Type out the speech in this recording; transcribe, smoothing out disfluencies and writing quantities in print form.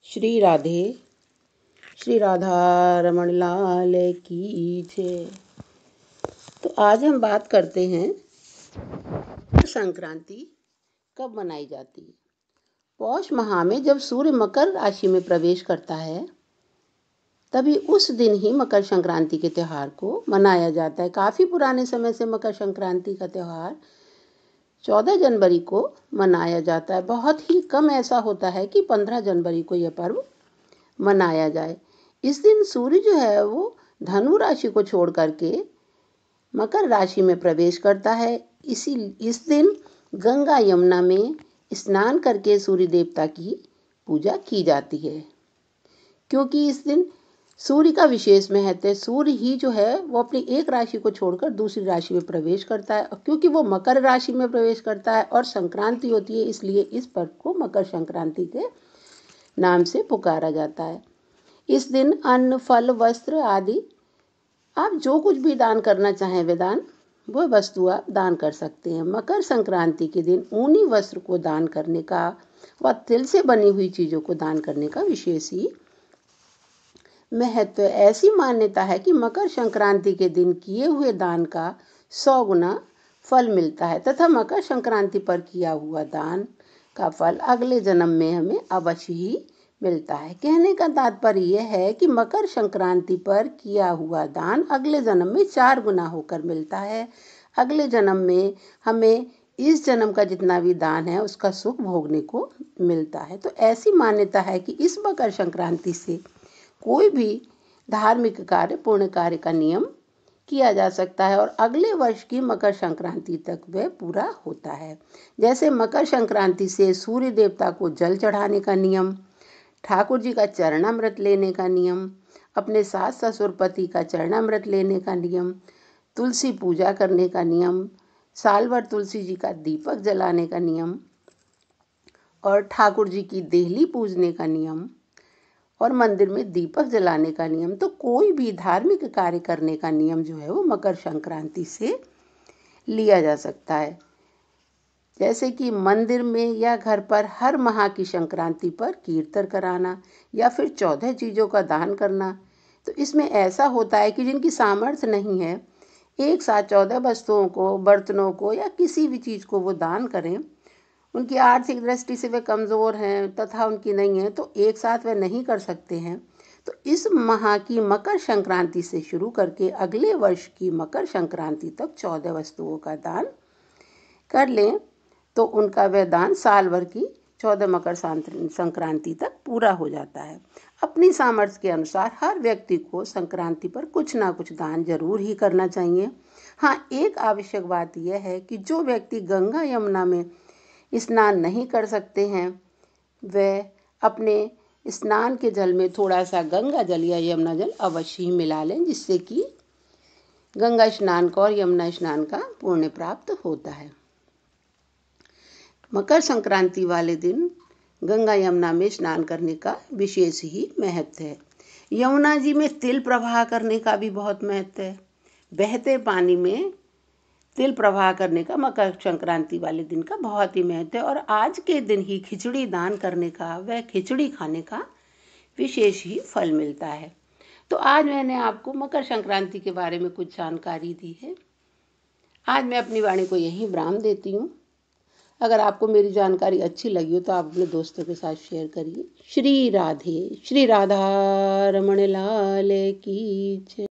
श्री राधे, श्री राधा रमण लाल की जय। तो आज हम बात करते हैं संक्रांति कब मनाई जाती है। पौष माह में जब सूर्य मकर राशि में प्रवेश करता है तभी उस दिन ही मकर संक्रांति के त्यौहार को मनाया जाता है। काफ़ी पुराने समय से मकर संक्रांति का त्यौहार 14 जनवरी को मनाया जाता है। बहुत ही कम ऐसा होता है कि 15 जनवरी को यह पर्व मनाया जाए। इस दिन सूर्य जो है वो धनु राशि को छोड़ करके मकर राशि में प्रवेश करता है। इस दिन गंगा यमुना में स्नान करके सूर्य देवता की पूजा की जाती है, क्योंकि इस दिन सूर्य का विशेष महत्व है। सूर्य ही जो है वो अपनी एक राशि को छोड़कर दूसरी राशि में प्रवेश करता है, और क्योंकि वो मकर राशि में प्रवेश करता है और संक्रांति होती है, इसलिए इस पर्व को मकर संक्रांति के नाम से पुकारा जाता है। इस दिन अन्न, फल, वस्त्र आदि आप जो कुछ भी दान करना चाहें वह वस्तु आप दान कर सकते हैं। मकर संक्रांति के दिन ऊनी वस्त्र को दान करने का व तिल से बनी हुई चीज़ों को दान करने का विशेष ही महत्व। ऐसी मान्यता है कि मकर संक्रांति के दिन किए हुए दान का 100 गुना फल मिलता है तथा मकर संक्रांति पर किया हुआ दान का फल अगले जन्म में हमें अवश्य ही मिलता है। कहने का तात्पर्य यह है कि मकर संक्रांति पर किया हुआ दान अगले जन्म में 4 गुना होकर मिलता है। अगले जन्म में हमें इस जन्म का जितना भी दान है उसका सुख भोगने को मिलता है। तो ऐसी मान्यता है कि इस मकर संक्रांति से कोई भी धार्मिक कार्य, पुण्य कार्य का नियम किया जा सकता है और अगले वर्ष की मकर संक्रांति तक वह पूरा होता है। जैसे मकर संक्रांति से सूर्य देवता को जल चढ़ाने का नियम, ठाकुर जी का चरणामृत लेने का नियम, अपने सास ससुर पति का चरणामृत लेने का नियम, तुलसी पूजा करने का नियम, साल भर तुलसी जी का दीपक जलाने का नियम और ठाकुर जी की देहली पूजने का नियम और मंदिर में दीपक जलाने का नियम, तो कोई भी धार्मिक कार्य करने का नियम जो है वो मकर संक्रांति से लिया जा सकता है। जैसे कि मंदिर में या घर पर हर माह की संक्रांति पर कीर्तन कराना या फिर 14 चीज़ों का दान करना। तो इसमें ऐसा होता है कि जिनकी सामर्थ्य नहीं है एक साथ 14 वस्तुओं को, बर्तनों को या किसी भी चीज़ को वो दान करें, उनकी आर्थिक दृष्टि से वे कमज़ोर हैं तथा उनकी नहीं है तो एक साथ वे नहीं कर सकते हैं। तो इस माह की मकर संक्रांति से शुरू करके अगले वर्ष की मकर संक्रांति तक 14 वस्तुओं का दान कर लें तो उनका वह दान साल भर की 14 मकर संक्रांति तक पूरा हो जाता है। अपनी सामर्थ्य के अनुसार हर व्यक्ति को संक्रांति पर कुछ ना कुछ दान जरूर ही करना चाहिए। हाँ, एक आवश्यक बात यह है कि जो व्यक्ति गंगा यमुना में स्नान नहीं कर सकते हैं वह अपने स्नान के जल में थोड़ा सा गंगा जल या यमुना जल अवश्य ही मिला लें, जिससे कि गंगा स्नान का और यमुना स्नान का पुण्य प्राप्त होता है। मकर संक्रांति वाले दिन गंगा यमुना में स्नान करने का विशेष ही महत्व है। यमुना जी में तिल प्रवाह करने का भी बहुत महत्व है। बहते पानी में तिल प्रवाह करने का मकर संक्रांति वाले दिन का बहुत ही महत्व है और आज के दिन ही खिचड़ी दान करने का, वह खिचड़ी खाने का विशेष ही फल मिलता है। तो आज मैंने आपको मकर संक्रांति के बारे में कुछ जानकारी दी है। आज मैं अपनी वाणी को यहीं विराम देती हूँ। अगर आपको मेरी जानकारी अच्छी लगी हो तो आप अपने दोस्तों के साथ शेयर करिए। श्री राधे, श्री राधा रमण लाल की जय।